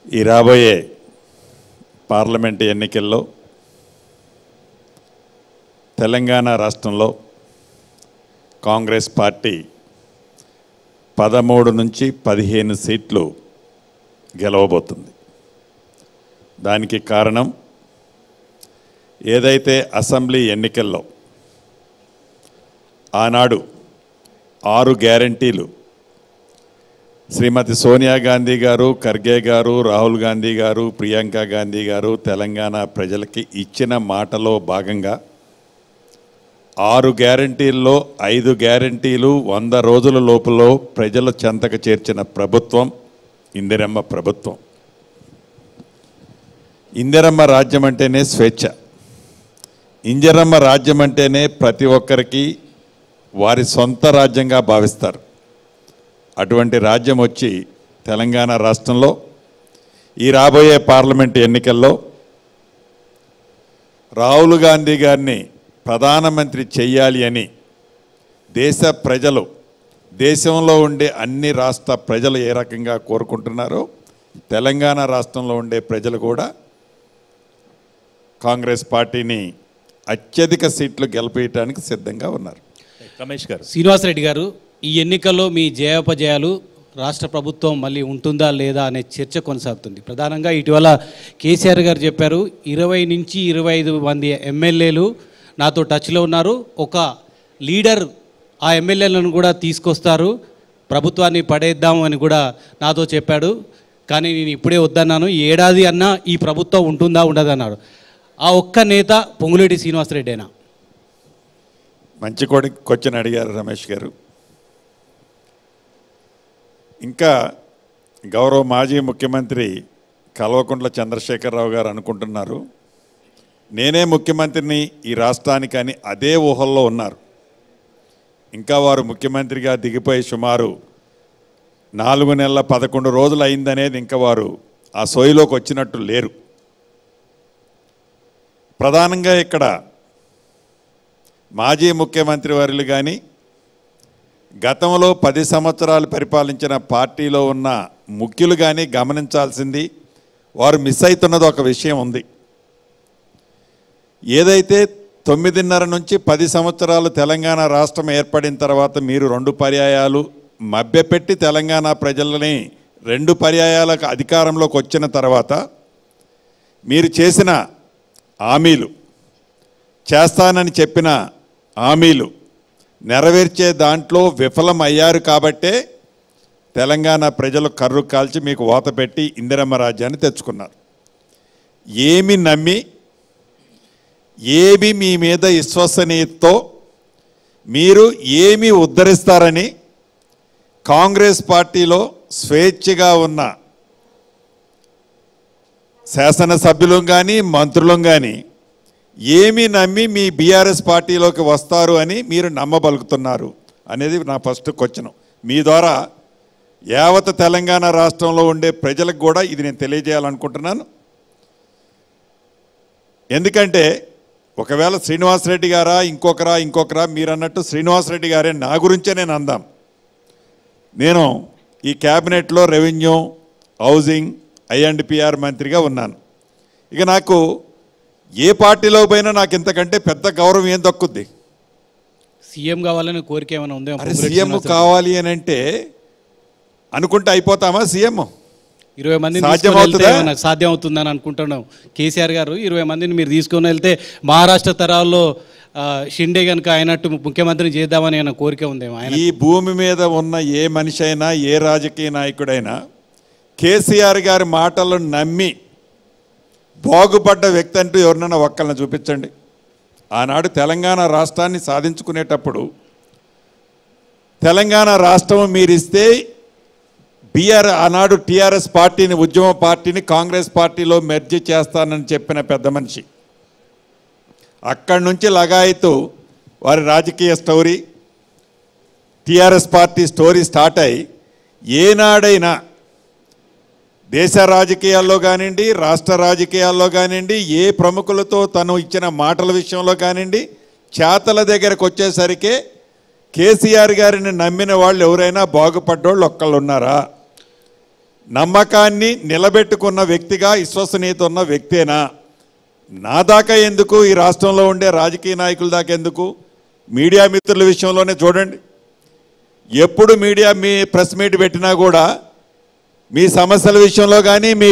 ఈ రాబోయే పార్లమెంటు ఎన్నికల్లో తెలంగాణ రాష్ట్రంలో కాంగ్రెస్ పార్టీ 13 నుంచి 15 సీట్లు గెలవబోతుంది. దానికి కారణం ఏదైతే అసెంబ్లీ ఎన్నికల్లో ఆనాడు 6 గ్యారంటీలు శ్రీమతి సోనియా గాంధీ గారు, ఖర్గే గారు, రాహుల్ గాంధీ గారు, ప్రియాంక గాంధీ గారు తెలంగాణ ప్రజలకి ఇచ్చిన మాటలో భాగంగా 6 గ్యారంటీల్లో 5 గ్యారంటీలు 100 రోజుల లోపల ప్రజల చెంతకు చేర్చిన ప్రభుత్వం ఇందిరమ్మ ప్రభుత్వం. ఇందిరమ్మ రాజ్యం అంటేనే స్వేచ్ఛ, ఇందిరమ్మ రాజ్యం అంటేనే ప్రతి ఒక్కరికి వారి సొంత రాజ్యంగా భావిస్తారు. అటువంటి రాజ్యం వచ్చి తెలంగాణ రాష్ట్రంలో ఈ రాబోయే పార్లమెంట్ ఎన్నికల్లో రాహుల్ గాంధీ గారిని ప్రధానమంత్రి చెయ్యాలి అని దేశ ప్రజలు, దేశంలో ఉండే అన్ని రాష్ట్ర ప్రజలు ఏ రకంగా కోరుకుంటున్నారో తెలంగాణ రాష్ట్రంలో ఉండే ప్రజలు కూడా కాంగ్రెస్ పార్టీని అత్యధిక సీట్లు గెలిపించడానికి సిద్ధంగా ఉన్నారు. రమేష్ గారు, శ్రీనివాసరెడ్డి గారు, ఈ ఎన్నికల్లో మీ జయాపజయాలు రాష్ట్ర ప్రభుత్వం మళ్ళీ ఉంటుందా లేదా అనే చర్చ కొనసాగుతుంది. ప్రధానంగా ఇటీవల కేసీఆర్ గారు చెప్పారు, 20 నుంచి 25 మంది ఎమ్మెల్యేలు నాతో టచ్లో ఉన్నారు, ఒక లీడర్ ఆ ఎమ్మెల్యేలను కూడా తీసుకొస్తారు, ప్రభుత్వాన్ని పడేద్దాం అని కూడా నాతో చెప్పాడు. కానీ నేను ఇప్పుడే వద్దన్నాను, ఏడాది అన్నా ఈ ప్రభుత్వం ఉంటుందా ఉండదన్నాడు. ఆ ఒక్క నేత పొంగులేటి శ్రీనివాసరెడ్డేనా? మంచి క్వశ్చన్ అడిగారు రమేష్ గారు. ఇంకా గౌరవ మాజీ ముఖ్యమంత్రి కల్వకుంట్ల చంద్రశేఖరరావు గారు అనుకుంటున్నారు నేనే ముఖ్యమంత్రిని ఈ రాష్ట్రానికి అని అదే ఊహల్లో ఉన్నారు. ఇంకా వారు ముఖ్యమంత్రిగా దిగిపోయి సుమారు 4 నెలల 11 రోజులు అయిందనేది ఇంకా వారు ఆ సోయిలోకి వచ్చినట్టు లేరు. ప్రధానంగా ఇక్కడ మాజీ ముఖ్యమంత్రి వర్యులు కానీ గతంలో 10 సంవత్సరాలు పరిపాలించిన పార్టీలో ఉన్న ముఖ్యులు కానీ గమనించాల్సింది, వారు మిస్ అవుతున్నది ఒక విషయం ఉంది. ఏదైతే 9.5 నుంచి 10 సంవత్సరాలు తెలంగాణ రాష్ట్రం ఏర్పడిన తర్వాత మీరు 2 పర్యాయాలు మభ్యపెట్టి తెలంగాణ ప్రజలని 2 పర్యాయాలకు అధికారంలోకి వచ్చిన తర్వాత మీరు చేసిన హామీలు, చేస్తానని చెప్పిన హామీలు నెరవేర్చే దాంట్లో విఫలం అయ్యారు. కాబట్టే తెలంగాణ ప్రజలు కర్రు కాల్చి మీకు వాత పెట్టి ఇందిరమ్మ రాజ్యాన్ని తెచ్చుకున్నారు. ఏమి నమ్మి, ఏమి మీ మీద విశ్వసనీయతతో మీరు ఏమి ఉద్ధరిస్తారని కాంగ్రెస్ పార్టీలో స్వేచ్ఛగా ఉన్న శాసనసభ్యులు కానీ మంత్రులు కానీ ఏమి నమ్మి మీ బీఆర్ఎస్ పార్టీలోకి వస్తారు అని మీరు నమ్మబలుకుతున్నారు అనేది నా ఫస్ట్ క్వశ్చన్. మీ ద్వారా యావత్ తెలంగాణ రాష్ట్రంలో ఉండే ప్రజలకు కూడా ఇది నేను తెలియజేయాలనుకుంటున్నాను. ఎందుకంటే ఒకవేళ శ్రీనివాసరెడ్డి గారా ఇంకొకరా మీరు అన్నట్టు శ్రీనివాసరెడ్డి గారే నా గురించే నేను అందాం. నేను ఈ క్యాబినెట్లో రెవెన్యూ, హౌసింగ్, I&PR మంత్రిగా ఉన్నాను. ఇక నాకు ఏ పార్టీలో పోయినా నాకు ఇంతకంటే పెద్ద గౌరవం ఏం దక్కుద్ది? సీఎం కావాలని కోరిక ఏమైనా ఉందా? సీఎం కావాలి అని అంటే అనుకుంటే అయిపోతామా? సీఎం 20 మందిని సాధ్యం అవుతుందని అనుకుంటున్నాం. కేసీఆర్ గారు 20 మందిని మీరు తీసుకొని వెళ్తే మహారాష్ట్ర తరాల్లో షిండే కనుక అయినట్టు ముఖ్యమంత్రిని చేద్దామని ఆయన కోరిక ఉందేమో. ఈ భూమి మీద ఉన్న ఏ మనిషి అయినా, ఏ రాజకీయ నాయకుడైనా కేసీఆర్ గారి మాటలు నమ్మి బాగుపడ్డ వ్యక్తి అంటూ ఎవరినైనా ఒక్కళ్ళని చూపించండి. ఆనాడు తెలంగాణ రాష్ట్రాన్ని సాధించుకునేటప్పుడు తెలంగాణ రాష్ట్రం మీరిస్తే ఆనాడు టీఆర్ఎస్ పార్టీని, ఉద్యమ పార్టీని కాంగ్రెస్ పార్టీలో మెర్జ్ చేస్తానని చెప్పిన పెద్ద మనిషి. అక్కడి నుంచి లగాయతూ వారి రాజకీయ story, TRS party story start అయ్యి ఏనాడైనా దేశ రాజకీయాల్లో కానివ్వండి, రాష్ట్ర రాజకీయాల్లో కానివ్వండి, ఏ ప్రముఖులతో తను ఇచ్చిన మాటల విషయంలో కానివ్వండి, చేతల దగ్గరకు వచ్చేసరికి కేసీఆర్ గారిని నమ్మిన వాళ్ళు ఎవరైనా బాగుపడ్డోళ్ళు ఒక్కళ్ళు ఉన్నారా? నమ్మకాన్ని నిలబెట్టుకున్న వ్యక్తిగా విశ్వసనీయత ఉన్న వ్యక్తేనా? నా దాకా ఎందుకు, ఈ రాష్ట్రంలో ఉండే రాజకీయ నాయకుల దాకా ఎందుకు, మీడియా మిత్రుల విషయంలోనే చూడండి. ఎప్పుడు మీడియా మీ ప్రెస్ మీట్ పెట్టినా కూడా మీ సమస్యల విషయంలో కానీ మీ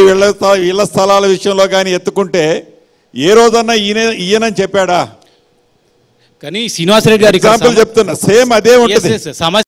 ఇళ్ల స్థలాల విషయంలో కానీ ఎత్తుకుంటే ఏ రోజన్నా ఈయనని చెప్పాడా? కానీ శ్రీనివాసరెడ్డి గారు ఎగ్జాంపుల్ చెప్తున్నా, సేమ్ అదే ఉంటుంది. సమస్య